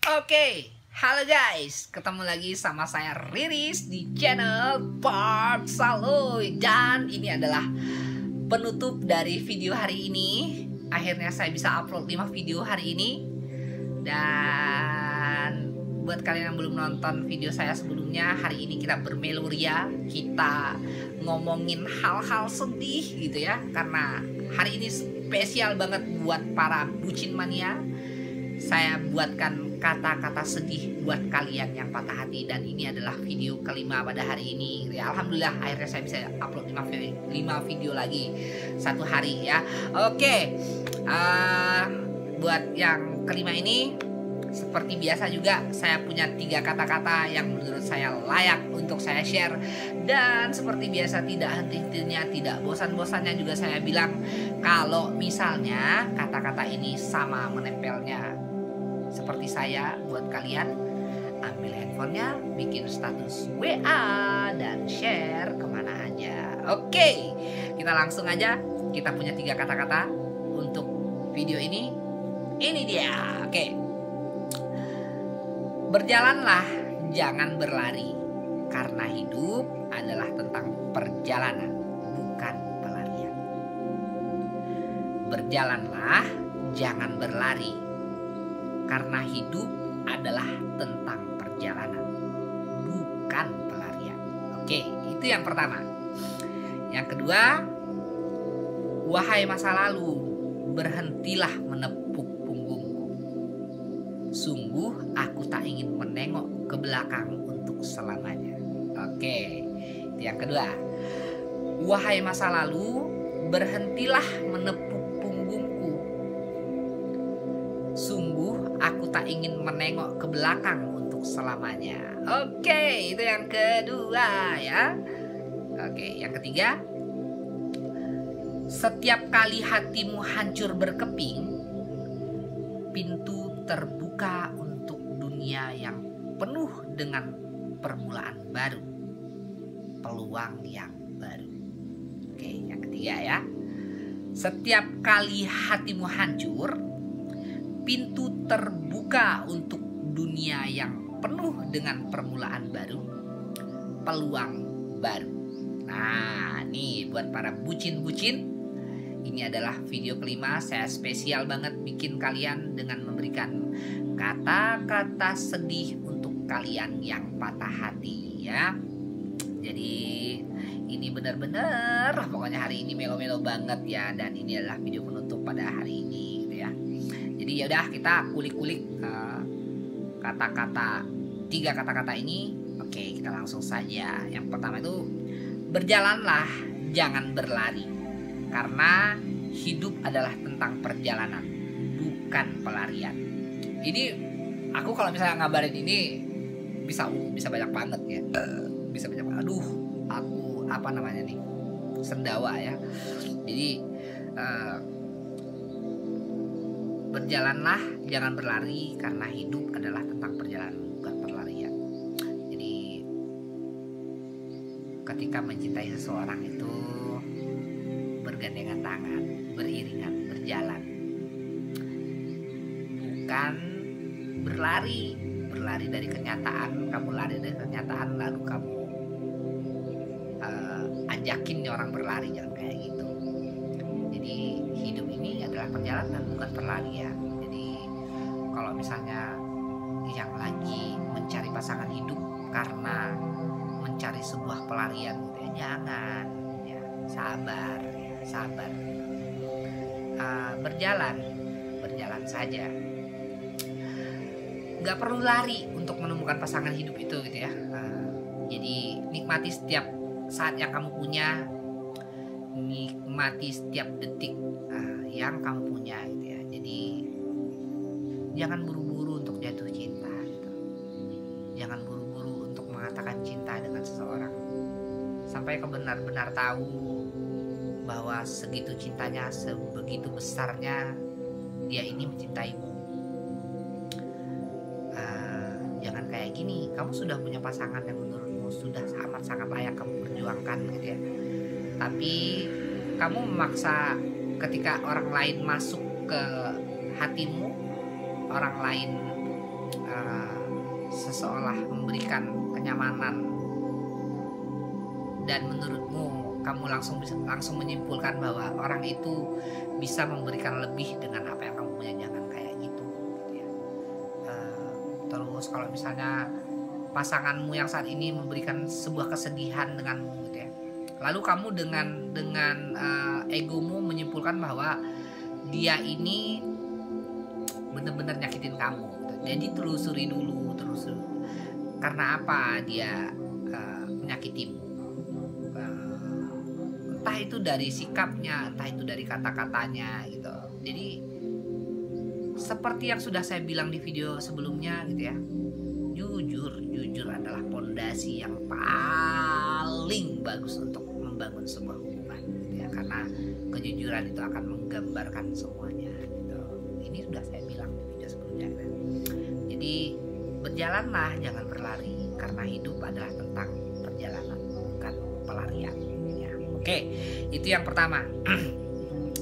Oke, halo guys, ketemu lagi sama saya Riris di channel Park Saloy. Dan ini adalah penutup dari video hari ini. Akhirnya saya bisa upload 5 video hari ini. Dan buat kalian yang belum nonton video saya sebelumnya, hari ini kita bermeloria, kita ngomongin hal-hal sedih gitu ya. Karena hari ini spesial banget buat para bucin mania. Saya buatkan kata-kata sedih buat kalian yang patah hati. Dan ini adalah video kelima pada hari ini ya, alhamdulillah akhirnya saya bisa upload 5 video lagi satu hari ya. Oke, buat yang kelima ini seperti biasa juga saya punya 3 kata-kata yang menurut saya layak untuk saya share. Dan seperti biasa tidak henti-hentinya, tidak bosan-bosannya juga saya bilang, kalau misalnya kata-kata ini sama menempelnya seperti saya buat kalian, ambil handphonenya, bikin status WA dan share kemana aja. Oke, kita langsung aja. Kita punya 3 kata-kata untuk video ini. Ini dia. Oke, berjalanlah, jangan berlari, karena hidup adalah tentang perjalanan, bukan pelarian. Berjalanlah, jangan berlari, karena hidup adalah tentang perjalanan, bukan pelarian. Oke, itu yang pertama. Yang kedua, wahai masa lalu, berhentilah menepuk punggungku. Sungguh aku tak ingin menengok ke belakang untuk selamanya. Oke, itu yang kedua. Wahai masa lalu, berhentilah menepuk punggungku. Sungguh aku tak ingin menengok ke belakang untuk selamanya. Oke, itu yang kedua ya. Oke, yang ketiga. Setiap kali hatimu hancur berkeping, pintu terbuka untuk dunia yang penuh dengan permulaan baru, peluang yang baru. Oke, yang ketiga ya. Setiap kali hatimu hancur, pintu terbuka untuk dunia yang penuh dengan permulaan baru, peluang baru. Nah, nih buat para bucin-bucin, ini adalah video kelima. Saya spesial banget bikin kalian dengan memberikan kata-kata sedih untuk kalian yang patah hati ya. Jadi ini benar-benar pokoknya hari ini melo-melo banget ya. Dan ini adalah video penutup pada hari ini gitu ya. Jadi ya udah, kita kulik-kulik kata-kata 3 kata-kata ini. Oke, kita langsung saja. Yang pertama itu, berjalanlah, jangan berlari, karena hidup adalah tentang perjalanan, bukan pelarian. Ini aku kalau misalnya ngabarin ini bisa banyak banget ya. Bisa banyak banget. Aduh, aku apa namanya nih? Sendawa ya. Jadi berjalanlah, jangan berlari, karena hidup adalah tentang perjalanan, bukan pelarian. Jadi ketika mencintai seseorang itu bergandengan tangan, beriringan, berjalan, bukan berlari dari kenyataan. Kamu lari dari kenyataan lalu kamu ajakin orang berlari, jangan kayak gitu. Jadi hidup ini adalah perjalanan, bukan pelarian. Jadi kalau misalnya yang lagi mencari pasangan hidup karena mencari sebuah pelarian gitu ya, jangan ya, sabar. Berjalan saja, nggak perlu lari untuk menemukan pasangan hidup itu gitu ya. Jadi nikmati setiap saat yang kamu punya, nikmati setiap detik yang kamu punya gitu ya. Jadi jangan buru-buru untuk jatuh cinta gitu. Jangan buru-buru untuk mengatakan cinta dengan seseorang sampai kau benar-benar tahu bahwa segitu cintanya, sebegitu besarnya dia ini mencintaimu. Jangan kayak gini. Kamu sudah punya pasangan yang menurutmu sudah amat sangat layak kamu perjuangkan gitu ya. Tapi kamu memaksa ketika orang lain masuk ke hatimu, orang lain seseolah memberikan kenyamanan, dan menurutmu kamu langsung menyimpulkan bahwa orang itu bisa memberikan lebih dengan apa yang kamu punya, jangan kayak gitu, gitu ya. Terus kalau misalnya pasanganmu yang saat ini memberikan sebuah kesedihan denganmu gitu ya, lalu kamu dengan egomu menyimpulkan bahwa dia ini benar-benar nyakitin kamu gitu. Jadi telusuri dulu karena apa dia menyakitimu. Entah itu dari sikapnya, entah itu dari kata-katanya gitu. Jadi seperti yang sudah saya bilang di video sebelumnya gitu ya, jujur adalah pondasi yang paling bagus untuk membangun sebuah hubungan gitu ya, karena kejujuran itu akan menggambarkan semuanya gitu. Ini sudah saya bilang di video sebelumnya gitu. Jadi berjalanlah, jangan berlari, karena hidup adalah tentang perjalanan, bukan pelarian ya. Oke, itu yang pertama.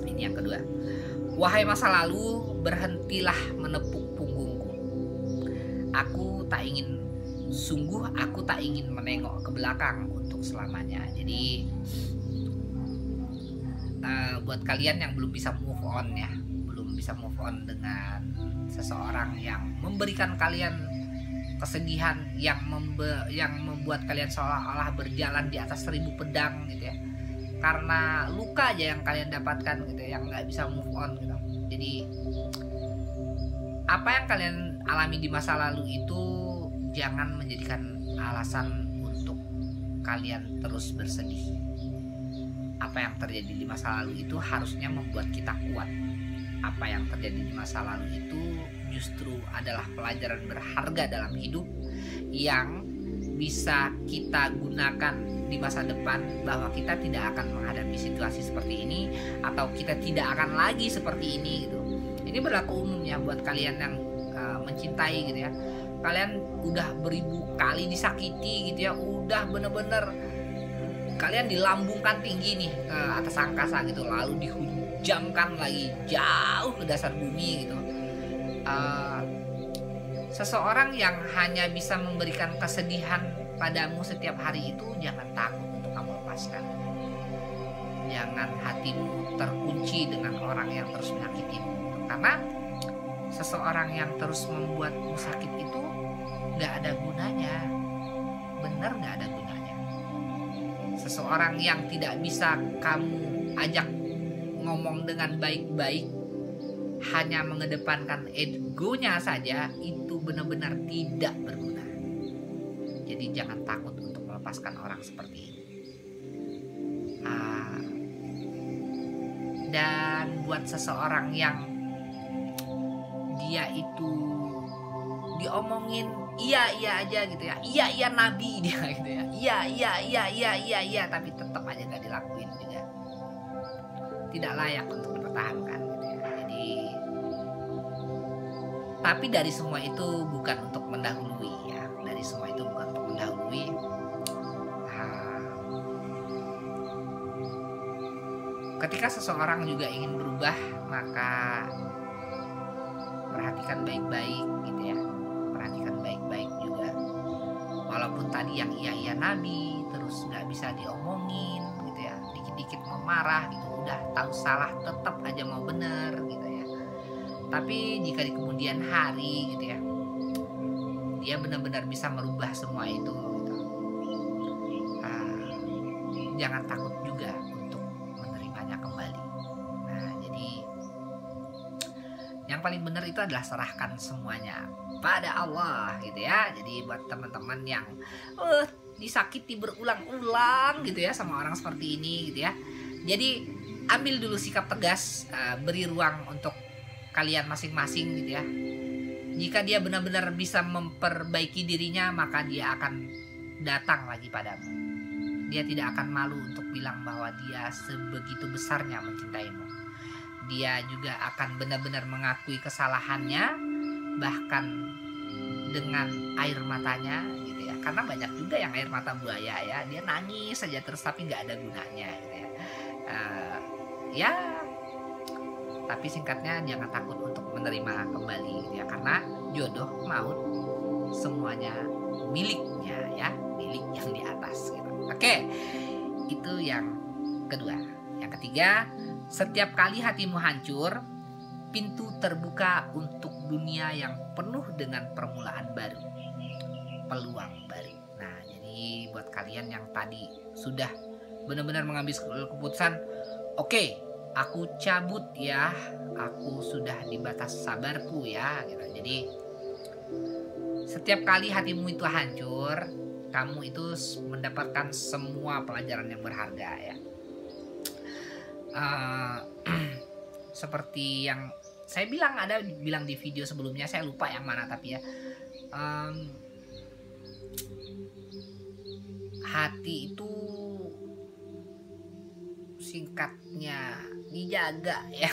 Ini yang kedua. Wahai masa lalu, berhentilah menepuk punggungku. Aku tak ingin menengok ke belakang untuk selamanya. Jadi buat kalian yang belum bisa move on ya, belum bisa move on dengan seseorang yang memberikan kalian kesedihan, yang membuat kalian seolah-olah berjalan di atas 1000 pedang gitu ya, karena luka aja yang kalian dapatkan gitu ya, yang nggak bisa move on gitu. Jadi apa yang kalian alami di masa lalu itu jangan menjadikan alasan untuk kalian terus bersedih. Apa yang terjadi di masa lalu itu harusnya membuat kita kuat. Apa yang terjadi di masa lalu itu justru adalah pelajaran berharga dalam hidup yang bisa kita gunakan di masa depan, bahwa kita tidak akan menghadapi situasi seperti ini, atau kita tidak akan lagi seperti ini gitu. Ini berlaku umumnya buat kalian yang mencintai gitu ya. Kalian udah beribu kali disakiti gitu ya, udah bener-bener kalian dilambungkan tinggi nih ke atas angkasa gitu, lalu dihujamkan lagi jauh ke dasar bumi gitu. Seseorang yang hanya bisa memberikan kesedihan padamu setiap hari itu, jangan takut untuk kamu lepaskan. Jangan hatimu terkunci dengan orang yang terus menyakitimu, karena seseorang yang terus membuatmu sakit itu gak ada gunanya. Bener gak ada gunanya. Seseorang yang tidak bisa kamu ajak ngomong dengan baik-baik, hanya mengedepankan egonya saja, itu benar-benar tidak berguna. Jadi jangan takut untuk melepaskan orang seperti ini. Dan buat seseorang yang dia itu diomongin iya aja gitu ya, iya nabi dia gitu ya, iya tapi tetap aja gak dilakuin juga, tidak layak untuk dipertahankan gitu ya. Jadi tapi dari semua itu bukan untuk mendahului ya, dari semua itu bukan untuk mendahului. Ketika seseorang juga ingin berubah, maka perhatikan baik-baik gitu ya, perhatikan baik-baik juga. Walaupun tadi yang iya nabi terus nggak bisa diomongin gitu ya, dikit-dikit mau marah gitu, udah tahu salah tetap aja mau bener gitu ya. Tapi jika di kemudian hari gitu ya, dia benar-benar bisa merubah semua itu gitu. Jangan takut juga untuk menerimanya kembali. Nah, jadi yang paling benar itu adalah serahkan semuanya pada Allah gitu ya. Jadi buat teman-teman yang disakiti berulang-ulang gitu ya sama orang seperti ini gitu ya, jadi ambil dulu sikap tegas, beri ruang untuk kalian masing-masing gitu ya. Jika dia benar-benar bisa memperbaiki dirinya, maka dia akan datang lagi padamu. Dia tidak akan malu untuk bilang bahwa dia sebegitu besarnya mencintaimu. Dia juga akan benar-benar mengakui kesalahannya, bahkan dengan air matanya gitu ya. Karena banyak juga yang air mata buaya ya, dia nangis saja terus tapi nggak ada gunanya gitu ya. Tapi singkatnya jangan takut untuk menerima kembali gitu ya, karena jodoh, maut, semuanya miliknya ya, milik yang di atas gitu. Oke, itu yang kedua. Yang ketiga, setiap kali hatimu hancur, pintu terbuka untuk dunia yang penuh dengan permulaan baru, peluang baru. Nah, jadi buat kalian yang tadi sudah benar-benar mengambil keputusan, oke, aku cabut ya, aku sudah di batas sabarku ya gitu. Jadi setiap kali hatimu itu hancur, kamu itu mendapatkan semua pelajaran yang berharga ya. Seperti yang saya bilang di video sebelumnya, saya lupa yang mana tapi ya, hati itu singkatnya dijaga ya.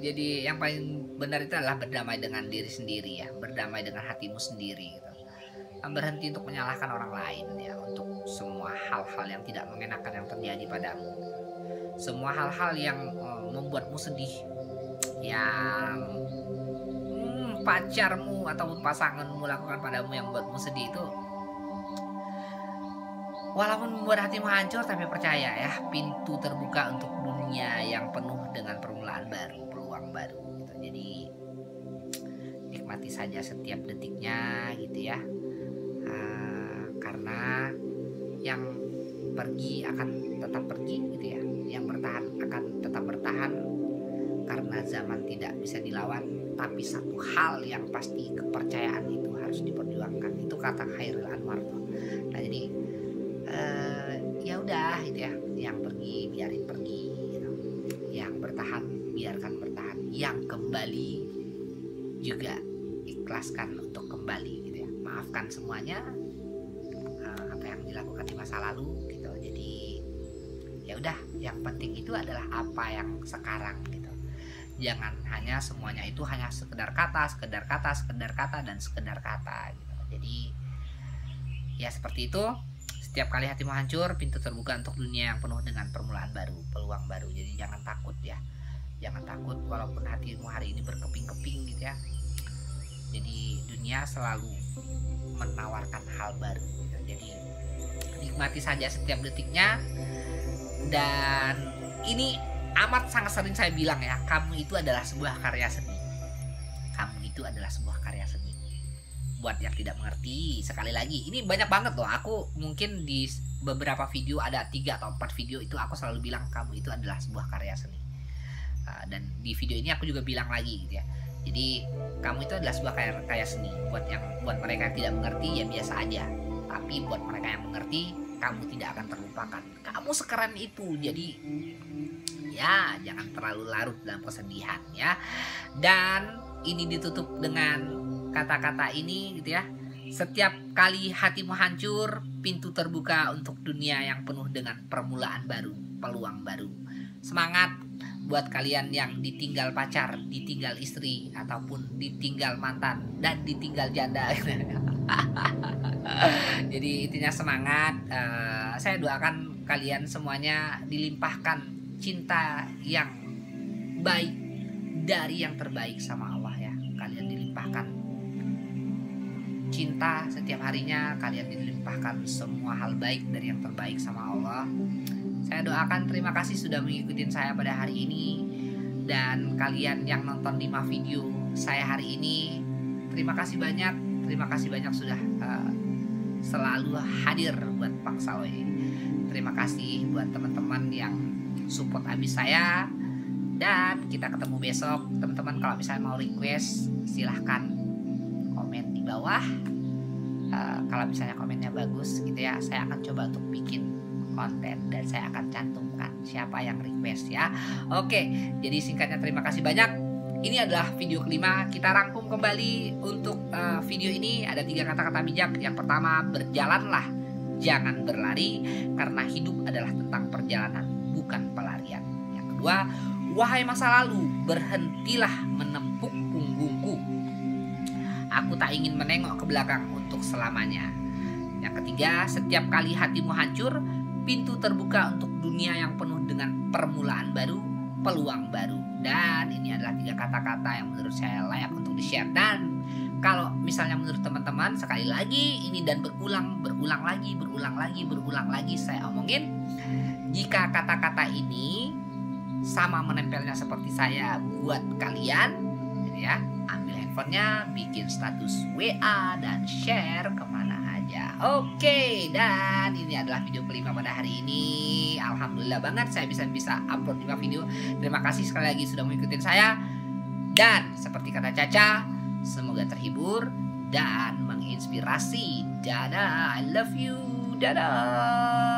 Jadi yang paling benar itu adalah berdamai dengan diri sendiri ya, berdamai dengan hatimu sendiri gitu. Berhenti untuk menyalahkan orang lain ya, untuk semua hal-hal yang tidak mengenakan yang terjadi padamu, semua hal-hal yang membuatmu sedih, yang pacarmu ataupun pasanganmu lakukan padamu yang membuatmu sedih itu, walaupun membuat hatimu hancur, tapi percaya ya, pintu terbuka untuk dunia yang penuh dengan permulaan baru, peluang baru gitu. Jadi nikmati saja setiap detiknya gitu ya. Karena yang pergi akan tetap pergi gitu ya, yang bertahan akan tetap bertahan, karena zaman tidak bisa dilawan. Tapi satu hal yang pasti, kepercayaan itu harus diperjuangkan. Itu kata Khairil Anwar tuh. Nah jadi ya udah gitu ya, yang pergi biarin pergi gitu. Yang bertahan biarkan bertahan, yang kembali juga ikhlaskan untuk kembali gitu ya. Maafkan semuanya apa yang dilakukan di masa lalu gitu. Jadi ya udah, yang penting itu adalah apa yang sekarang gitu. Jangan hanya semuanya itu hanya sekedar kata dan sekedar kata gitu. Jadi ya seperti itu. Setiap kali hatimu hancur, pintu terbuka untuk dunia yang penuh dengan permulaan baru, peluang baru. Jadi jangan takut ya, jangan takut walaupun hatimu hari ini berkeping-keping gitu ya. Jadi dunia selalu menawarkan hal baru gitu. Jadi nikmati saja setiap detiknya. Dan ini amat sangat sering saya bilang ya, kamu itu adalah sebuah karya seni. Kamu itu adalah sebuah karya seni. Buat yang tidak mengerti, sekali lagi, ini banyak banget loh. Aku mungkin di beberapa video, ada 3 atau 4 video itu aku selalu bilang kamu itu adalah sebuah karya seni. Dan di video ini aku juga bilang lagi gitu ya. Jadi kamu itu adalah sebuah karya seni. Buat mereka yang tidak mengerti ya biasa aja. Tapi buat mereka yang mengerti, kamu tidak akan terlupakan. Kamu sekeren itu. Jadi ya jangan terlalu larut dalam kesedihan ya. Dan ini ditutup dengan kata-kata ini gitu ya. Setiap kali hatimu hancur, pintu terbuka untuk dunia yang penuh dengan permulaan baru, peluang baru. Semangat buat kalian yang ditinggal pacar, ditinggal istri, ataupun ditinggal mantan dan ditinggal janda. Jadi intinya semangat. Saya doakan kalian semuanya dilimpahkan cinta yang baik dari yang terbaik sama Allah ya. Kalian dilimpahkan cinta setiap harinya, kalian dilimpahkan semua hal baik dari yang terbaik sama Allah. Saya doakan, terima kasih sudah mengikuti saya pada hari ini. Dan kalian yang nonton 5 video saya hari ini, terima kasih banyak sudah selalu hadir buat Bang Salwe. Terima kasih buat teman-teman yang support abis saya. Dan kita ketemu besok. Teman-teman kalau misalnya mau request, silahkan komen di bawah. Kalau misalnya komennya bagus gitu ya, saya akan coba untuk bikin konten dan saya akan cantumkan siapa yang request ya. Oke, jadi singkatnya terima kasih banyak. Ini adalah video kelima. Kita rangkum kembali untuk video ini. Ada 3 kata-kata bijak. Yang pertama, berjalanlah, jangan berlari, karena hidup adalah tentang perjalanan, bukan pelarian. Yang kedua, wahai masa lalu, berhentilah menempuk punggungku. Aku tak ingin menengok ke belakang untuk selamanya. Yang ketiga, setiap kali hatimu hancur, pintu terbuka untuk dunia yang penuh dengan permulaan baru, peluang baru. Dan ini adalah 3 kata-kata yang menurut saya layak untuk di-share. Dan kalau misalnya menurut teman-teman, sekali lagi ini dan berulang lagi saya omongin, jika kata-kata ini sama menempelnya seperti saya buat kalian, ya, ambil handphonenya, bikin status WA dan share kemana aja. Oke, dan ini adalah video kelima pada hari ini. Alhamdulillah banget saya bisa upload 5 video. Terima kasih sekali lagi sudah mengikuti saya. Dan seperti kata Caca, semoga terhibur dan menginspirasi. Dadah, I love you. Dadah.